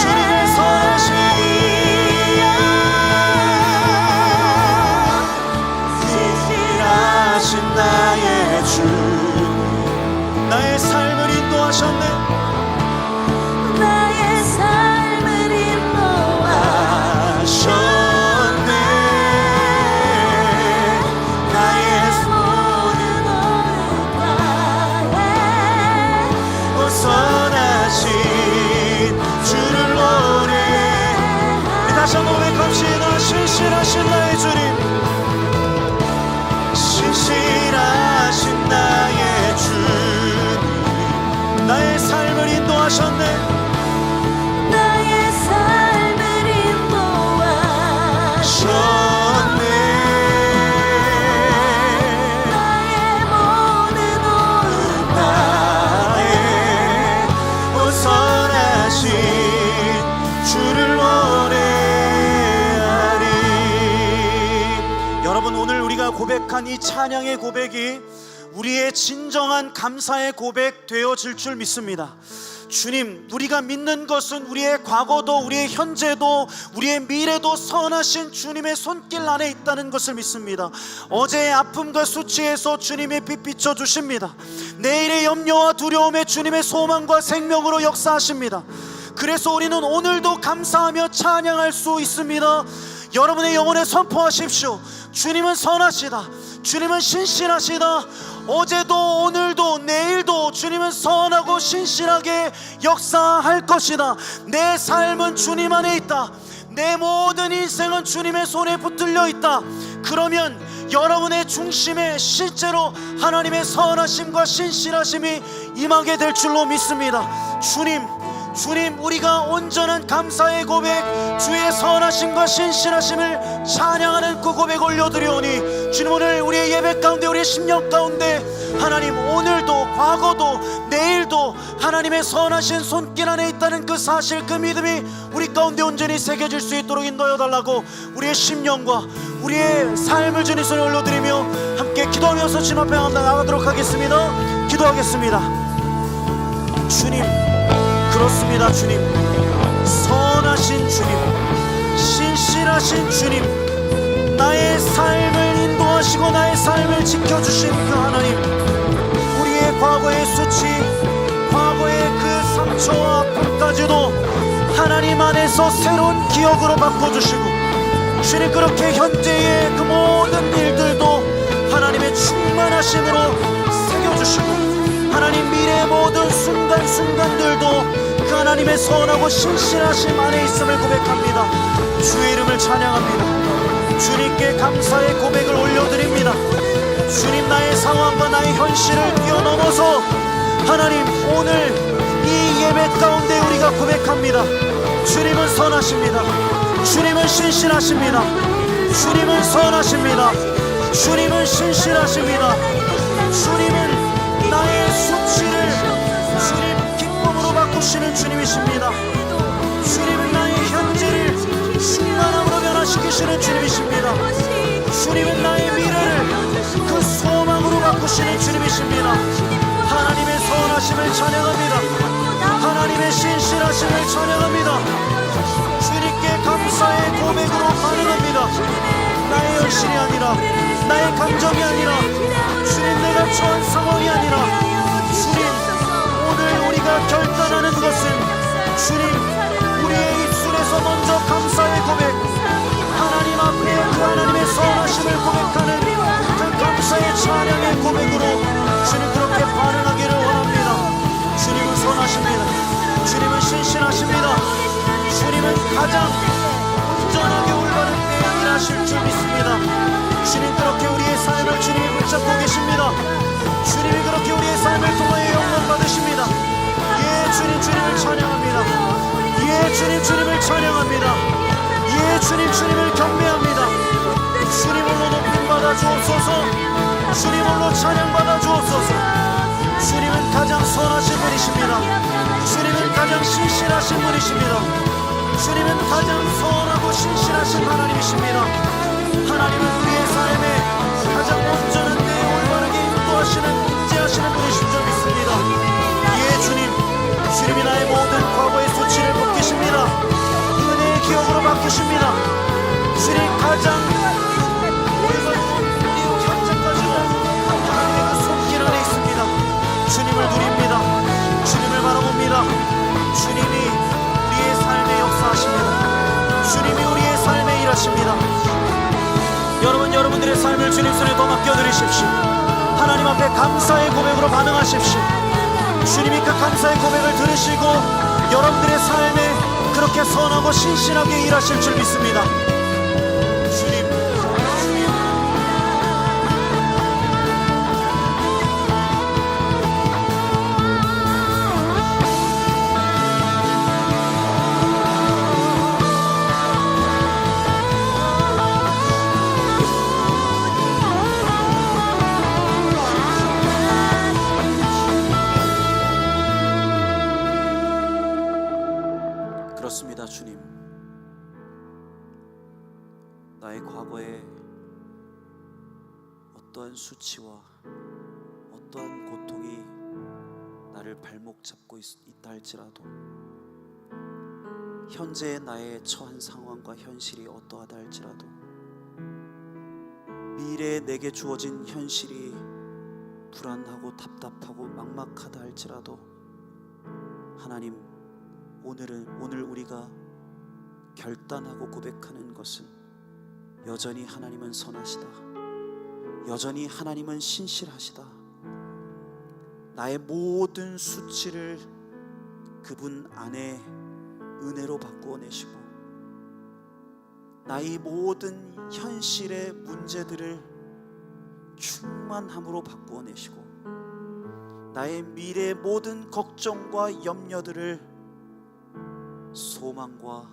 주님의 선하신 신실하신 나의 주 나의 삶을 인도하셨네 나의 삶을 인도하셨네 나의 모든 오른가에 벗어나신 주를 노래 우리 다시 한번 고백합시다 신실하신 나의 주님 신실하신 나의 주님 나의 삶을 인도하셨네 나의 삶을 인도하셨네 나의 모든 나의 벗어나신 주를 노래하리 여러분 오늘 우리가 고백한 이 찬양의 고백이 우리의 진정한 감사의 고백 되어질 줄 믿습니다. 주님, 우리가 믿는 것은 우리의 과거도 우리의 현재도 우리의 미래도 선하신 주님의 손길 안에 있다는 것을 믿습니다. 어제의 아픔과 수치에서 주님의 빛 비춰주십니다. 내일의 염려와 두려움에 주님의 소망과 생명으로 역사하십니다. 그래서 우리는 오늘도 감사하며 찬양할 수 있습니다. 여러분의 영혼에 선포하십시오. 주님은 선하시다. 주님은 신실하시다. 어제도 오늘도 내일도 주님은 선하고 신실하게 역사할 것이다. 내 삶은 주님 안에 있다. 내 모든 인생은 주님의 손에 붙들려 있다. 그러면 여러분의 중심에 실제로 하나님의 선하심과 신실하심이 임하게 될 줄로 믿습니다. 주님 우리가 온전한 감사의 고백 주의 선하심과 신실하심을 찬양하는 그 고백 올려드리오니 주님 오늘 우리의 예배 가운데 우리의 심령 가운데 하나님 오늘도 과거도 내일도 하나님의 선하신 손길 안에 있다는 그 사실 그 믿음이 우리 가운데 온전히 새겨질 수 있도록 인도하여 달라고 우리의 심령과 우리의 삶을 주님 손에 올려드리며 함께 기도하면서 주님 앞에 나가도록 하겠습니다. 기도하겠습니다. 주님 그렇습니다. 주님 선하신 주님 신실하신 주님 나의 삶을 인도하시고 나의 삶을 지켜주신 그 하나님 우리의 과거의 수치 과거의 그 상처와 아픔까지도 하나님 안에서 새로운 기억으로 바꿔주시고 주님 그렇게 현재의 그 모든 일들도 하나님의 충만하심으로 새겨주시고 하나님 미래의 모든 순간순간들도 그 하나님의 선하고 신실하심 안에 있음을 고백합니다. 주의 이름을 찬양합니다. 주님께 감사의 고백을 올려드립니다. 주님 나의 상황과 나의 현실을 뛰어넘어서 하나님 오늘 이 예배 가운데 우리가 고백합니다. 주님은 선하십니다. 주님은 신실하십니다. 주님은 선하십니다. 주님은 신실하십니다. 주님은 나의 수치를 주님 기쁨으로 바꾸시는 주님이십니다. 주님은 나의 현재를 충만함으로 변화시키시는 주님이십니다. 주님은 나의 미래를 그 소망으로 바꾸시는 주님이십니다. 하나님의 선하심을 찬양합니다. 하나님의 신실하심을 찬양합니다. 주님께 감사의 고백으로 반응합니다. 나의 현실이 아니라 나의 감정이 아니라 주님 내가 처한 상황이 아니라 주님 오늘 우리가 결단하는 것은 주님 우리의 입술에서 먼저 감사의 고백 하나님 앞에 그 하나님의 선하심을 고백하는 그 감사의 찬양의 고백으로 주님 그렇게 반응하기를 원합니다. 주님은 선하십니다. 주님은 신실하십니다. 주님은 가장 온전하게 올바른 때에 일하실 줄 믿습니다. 주님 그렇게 우리의 삶을 주님이 붙잡고 계십니다. 주님이 그렇게 우리의 삶을 통하여 영광 받으십니다. 예 주님 주님을 찬양합니다. 예 주님 주님을 찬양합니다. 예 주님 주님을 경배합니다. 주님 홀로 높임 받아 주옵소서. 주님 홀로 찬양 받아 주옵소서. 주님은 가장 선하신 분이십니다. 분이십니다. 주님은 가장 신실하신 분이십니다. 주님은 가장 선하고 신실하신 하나님이십니다. 하나님은 우리의 삶에 가장 온전한 데 올바르게 인도하시는 인지하시는 분이신 줄 믿습니다. 예, 주님이 나의 모든 과거의 수치를 벗기십니다. 은혜의 기억으로 바꾸십니다. 주님 가장 현재까지도 하나님의 그 손길 안에 있습니다. 주님을 누립니다. 주님을 바라봅니다. 주님이 우리의 삶에 역사하십니다. 주님이 우리의 삶에 일하십니다. 여러분들의 삶을 주님 손에 더 맡겨드리십시오. 하나님 앞에 감사의 고백으로 반응하십시오. 주님이 그 감사의 고백을 들으시고 여러분들의 삶에 그렇게 선하고 신실하게 일하실 줄 믿습니다. 주님. 그렇습니다. 주님, 나의 과거에 어떠한 수치와 어떠한 고통이 나를 발목 잡고 있다 할지라도, 현재의 나의 처한 상황과 현실이 어떠하다 할지라도, 미래에 내게 주어진 현실이 불안하고 답답하고 막막하다 할지라도, 하나님, 오늘 우리가 결단하고 고백하는 것은 여전히 하나님은 선하시다. 여전히 하나님은 신실하시다. 나의 모든 수치를 그분 안에 은혜로 바꾸어 내시고, 나의 모든 현실의 문제들을 충만함으로 바꾸어 내시고, 나의 미래의 모든 걱정과 염려들을 소망과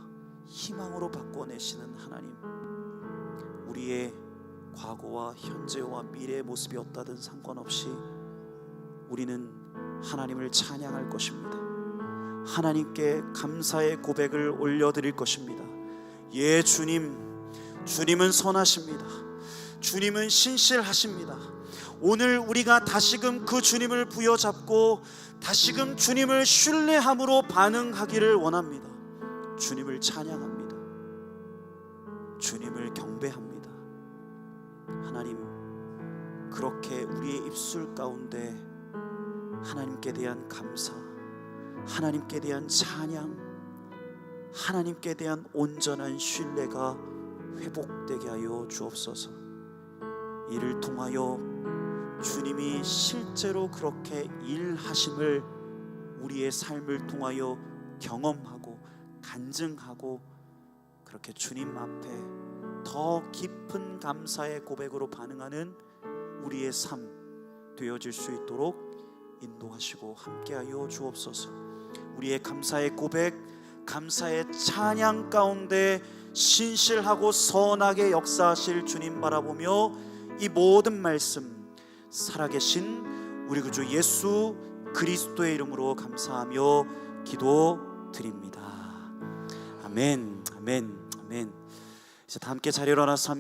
희망으로 바꿔내시는 하나님, 우리의 과거와 현재와 미래의 모습이 어떠하든 상관없이 우리는 하나님을 찬양할 것입니다. 하나님께 감사의 고백을 올려드릴 것입니다. 예, 주님은 선하십니다. 주님은 신실하십니다. 오늘 우리가 다시금 그 주님을 부여잡고 다시금 주님을 신뢰함으로 반응하기를 원합니다. 주님을 찬양합니다. 주님을 경배합니다. 하나님, 그렇게 우리의 입술 가운데 하나님께 대한 감사, 하나님께 대한 찬양, 하나님께 대한 온전한 신뢰가 회복되게 하여 주옵소서. 이를 통하여 주님이 실제로 그렇게 일하심을 우리의 삶을 통하여 경험하고 간증하고, 그렇게 주님 앞에 더 깊은 감사의 고백으로 반응하는 우리의 삶 되어질 수 있도록 인도하시고 함께하여 주옵소서. 우리의 감사의 고백, 감사의 찬양 가운데 신실하고 선하게 역사하실 주님 바라보며 이 모든 말씀 살아계신 우리 구주 예수 그리스도의 이름으로 감사하며 기도드립니다. 아멘, 아멘, 아멘. 이제 다 함께 자리에 일어나서 함께